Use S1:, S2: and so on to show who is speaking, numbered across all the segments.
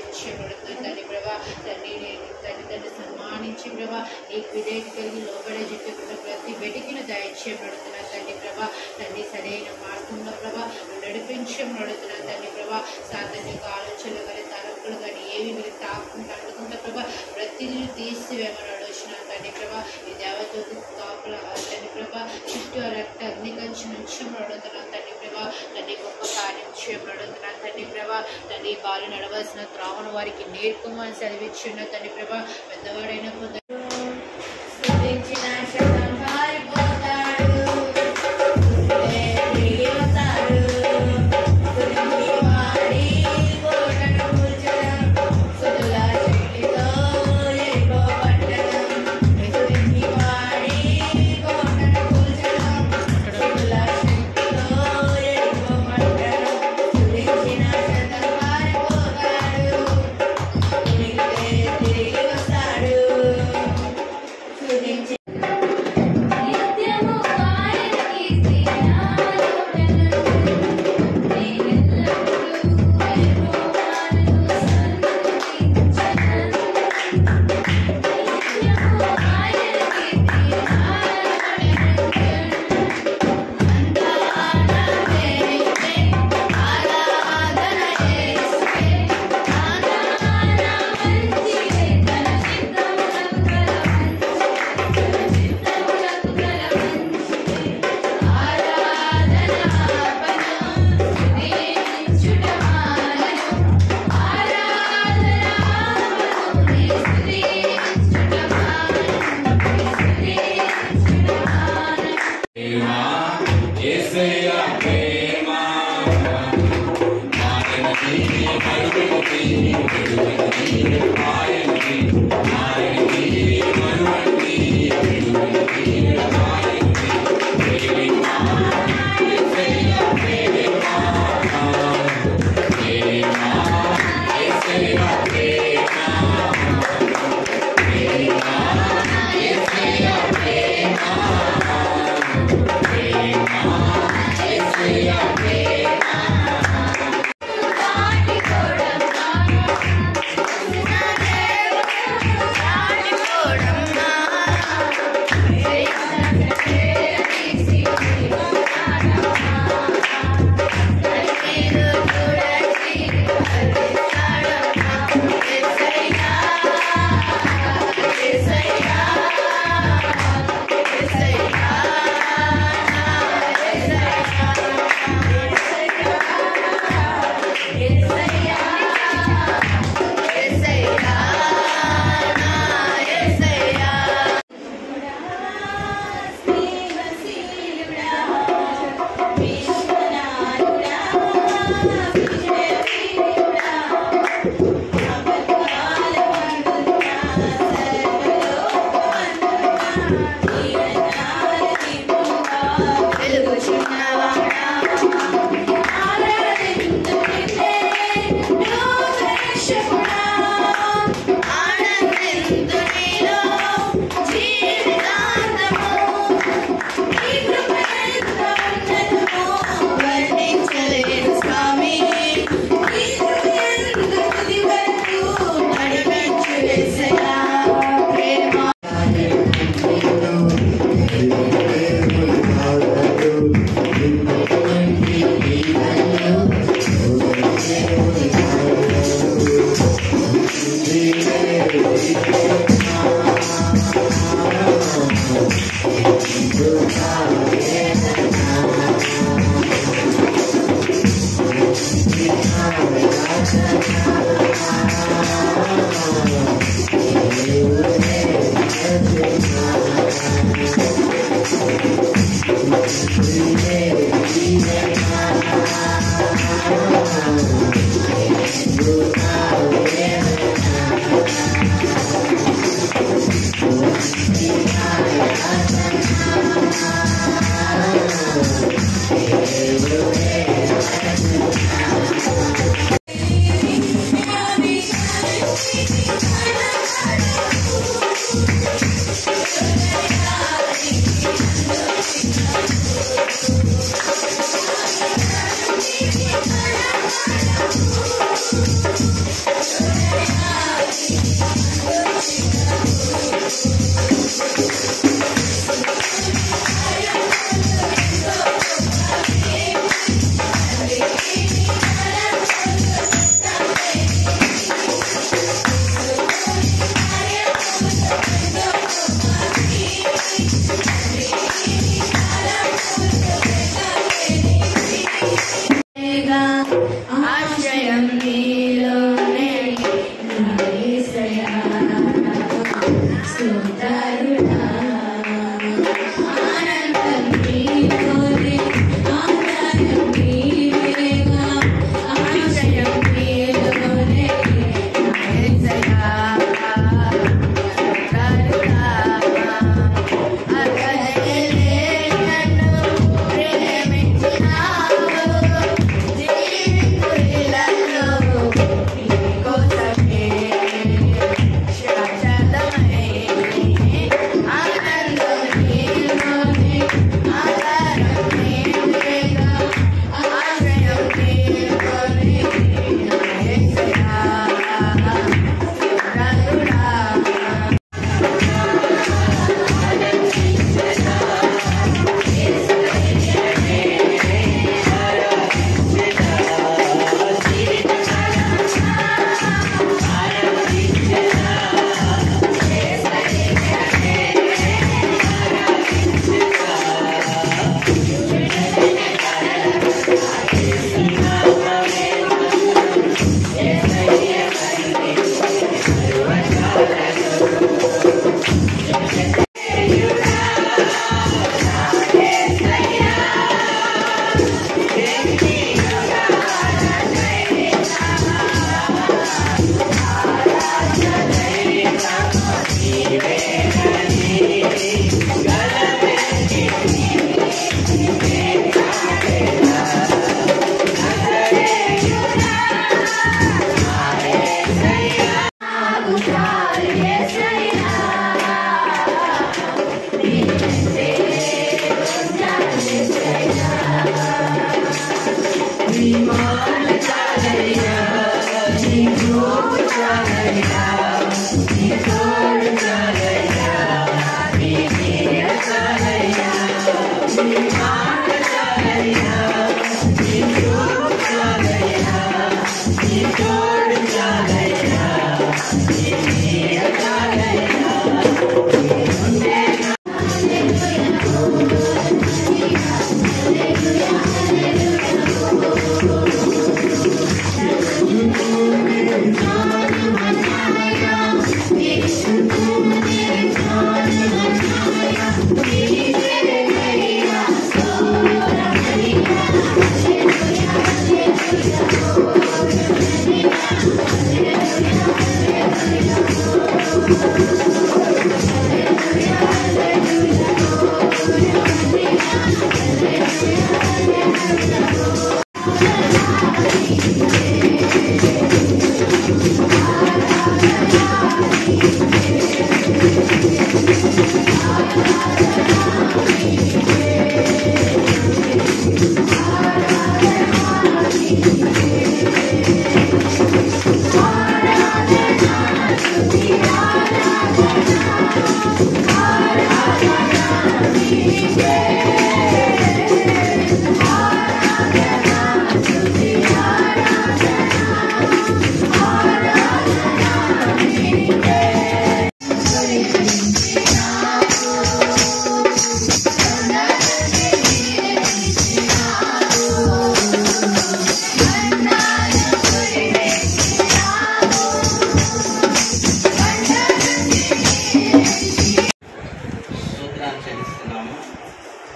S1: విషయపడుతుంది తండ్రి ప్రభా. తండ్రి తండ్రి సన్మానించి ప్రభా నీకు విధేయత కలిగి లోబడే జీవితంలో ప్రతి బిడ్డకిని దయచేయబడుతున్నాను తండ్రి ప్రభా. తండ్రి సరైన మార్గంలో ప్రభా నడిపించబడుతున్నాను తండ్రి ప్రభా. సాధారణ యొక్క ఆలోచనలు కానీ తలంపులు కానీ ఏవి మీరు తాకుండా అనుకుంటా ప్రభా ప్రతిదీ తీసివేమని అడుగుతున్నాను తండ్రి ప్రభా. ఈ దేవతోటి కాపుల తండ్రి ప్రభా చుట్టూ రక్త అగ్ని కంచి నుంచి అడుగుతున్నాను తండ్రి ప్రభా. తండ్రి గొప్ప కార్యం చేయబడుతున్నాను తండ్రి ప్రభా. తండ్రి బాలు నడవలసిన త్రావణ వారికి నేర్పమని సెలవిచ్చున్న తండ్రి ప్రభా. పెద్దవాడైన కొందరు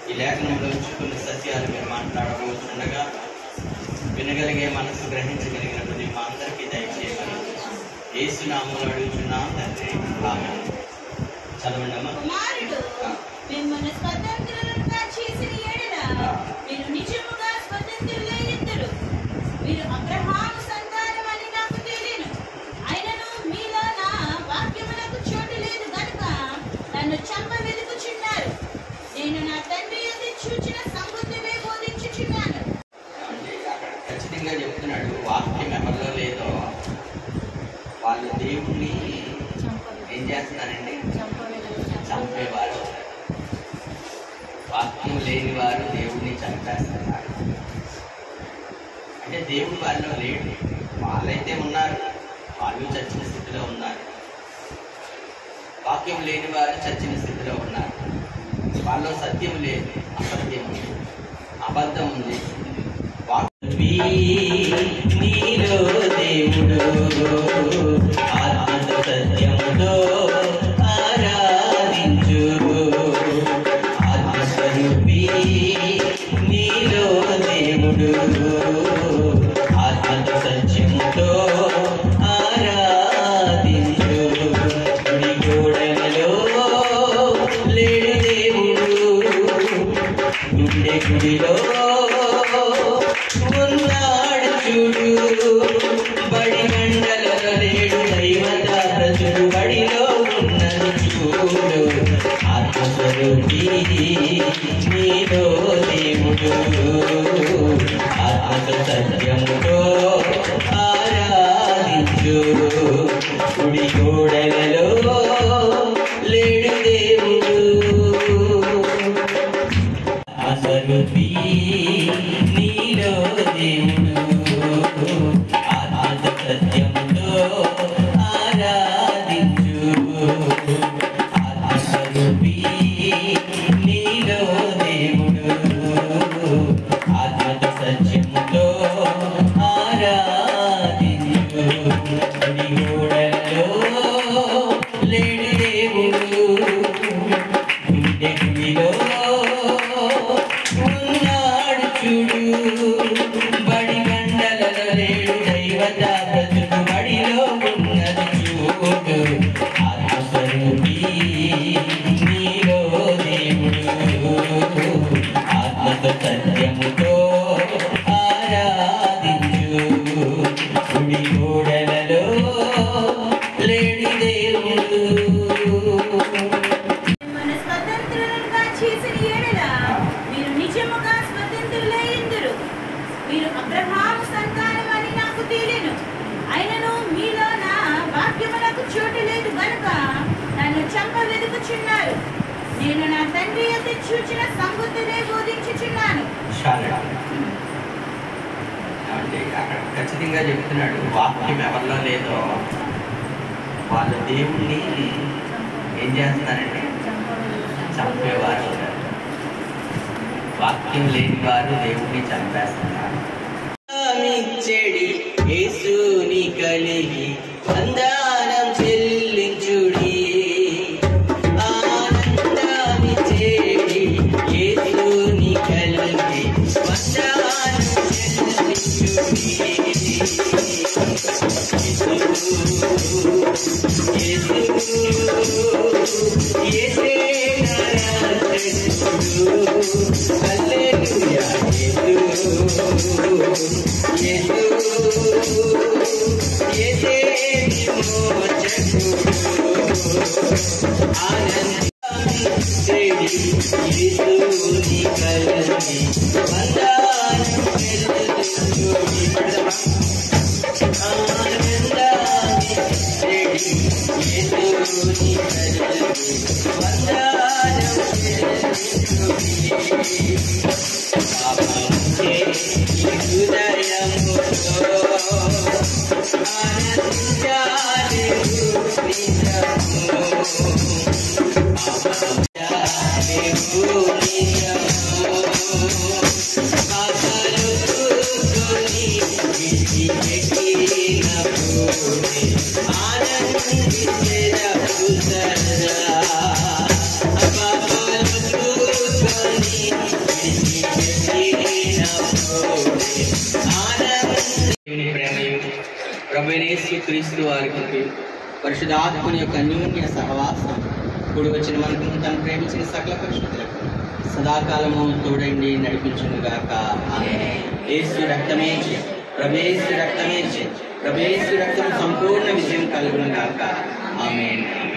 S2: ఈ లేఖనంలో కొన్ని సత్యాలు మీరు మాట్లాడబోతుండగా వినగలిగే మనసు గ్రహించగలిగినటువంటి మా అందరికీ దయచేయమని యేసు నామములో అడుగుచున్నాం తండ్రి. ఆమేన్. చదవండి అమ్మా.
S3: కుమారుడు మిమ్మల్ని స్వతంత్రులుగా చేసిన యెడల మీరు నిజముగా స్వతంత్రులయ్యుందురు. మీరు అబ్రహాము సంతానమని నాకు తెలియను. అయినను మీలో నా వాక్యములకు చోటు లేదు గనుక నన్ను చంప వెతుకుచున్నారు. నేను నా తండ్రి యొద్ద చూచిన సంగతులే బోధించుచున్నాను.
S2: అక్కడ ఖచ్చితంగా చెప్తున్నాడు, వాక్యం ఎవరిలో లేదో వాళ్ళు దేవుణ్ణి ఏం చేస్తున్నారండి? చంపేవారు. వాక్యం లేని వారు దేవుణ్ణి చంపేస్తున్నారు. అంటే దేవుడు వాళ్ళలో లేడు. వాళ్ళైతే ఉన్నారు, వాళ్ళు చచ్చిన స్థితిలో ఉన్నారు. వాక్యం లేని వారు చచ్చిన స్థితిలో ఉన్నారు. వాళ్ళలో సత్యం లేదు, అసత్యం ఉంది, అబద్ధం ఉంది. నీలో దేవుడు ఆత్మ సత్యముతో ఆరాధించు. ఆత్మస్వరూపి నీలో దేవుడు ఆత్మ సత్యముతో ఆరాధించు. గుడి గోడలలో లేడు దేవుడు, గుండె గుడిలో ఉన్నాడు చూడు. బడి మండలలో లేడు దైవదాసుడు, బడిలో ఉన్నది చూడు. ఆత్మస్వరూపి నీలో దేవుడు ఆత్మ సత్యముతో ఆరాధించు. గుడి గోడలలో లేడు దేవుడు. ఆత్మస్వరూపి నీలో దేవుడు ఆత్మ సత్యముతో ఆరాధించు. ఆత్మస్వరూపి నీలో దేవుడు ఆత్మ సత్యముతో ఆరాధించు. గుడి గోడలలో లేడు దేవుడు, గుండె గుడిలో ఉన్నాడు చూడు. బడి మండలలో లేడు దైవదాసుడు, బడిలో ఉన్నది చూడు. ఆత్మస్వరూపి నీలో దేవుడు ఆత్మ సత్యముతో ఆరాధించు. గుడి గోడలలో లేడు దేవుడు.
S3: మిమ్మల్ని స్వతంత్రులుగా చేసిన యెడల మీరు నిజముగా స్వతంత్రులయ్యుందురు. మీరు అబ్రహాము సంతానమని నాకు తెలియను. అయినను మీలో నా వాక్యములకు చోటు లేదు గనుక నన్ను చంప వెతుకుచున్నారు. నేను నా తండ్రి యొద్ద చూచిన సంగతులే బోధించుచున్నాను.
S2: అక్కడ ఖచ్చితంగా చెప్తున్నాడు, వాక్యం ఎవరిలో లేదో వాళ్ళు దేవుణ్ణి ఏం చేస్తున్నారండి? చంపేవారు. వాక్యం లేని వారు దేవుణ్ణి చంపేస్తున్నారు. చెడి యేసుని కలిగి వందనం చెల్లించుడి. ఆనందాన్ని చెడి యేసుని కలిగి వందనం చెల్లించుడి. యేసే హల్లెలూయా. యేసే ఆనందించుడి. యేసుని కలిగి వందనం చెల్లించుడి. ఆనందాన్ని చెడి యేసుని కలిగి వందనం క్రీస్తు వారికి పరిశుద్ధాత్మని యొక్క అన్యోన్య సహవాసం కూడి వచ్చిన మనకు తను ప్రేమించిన సకల పరిశుద్ధులకు సదాకాలము తోడండి నడిపించునుగాక. యేసు రక్తమే ప్రభేసు రక్తమే ప్రభేసు రక్తం సంపూర్ణ విజయం కలుగునుగాక. ఆమేన్.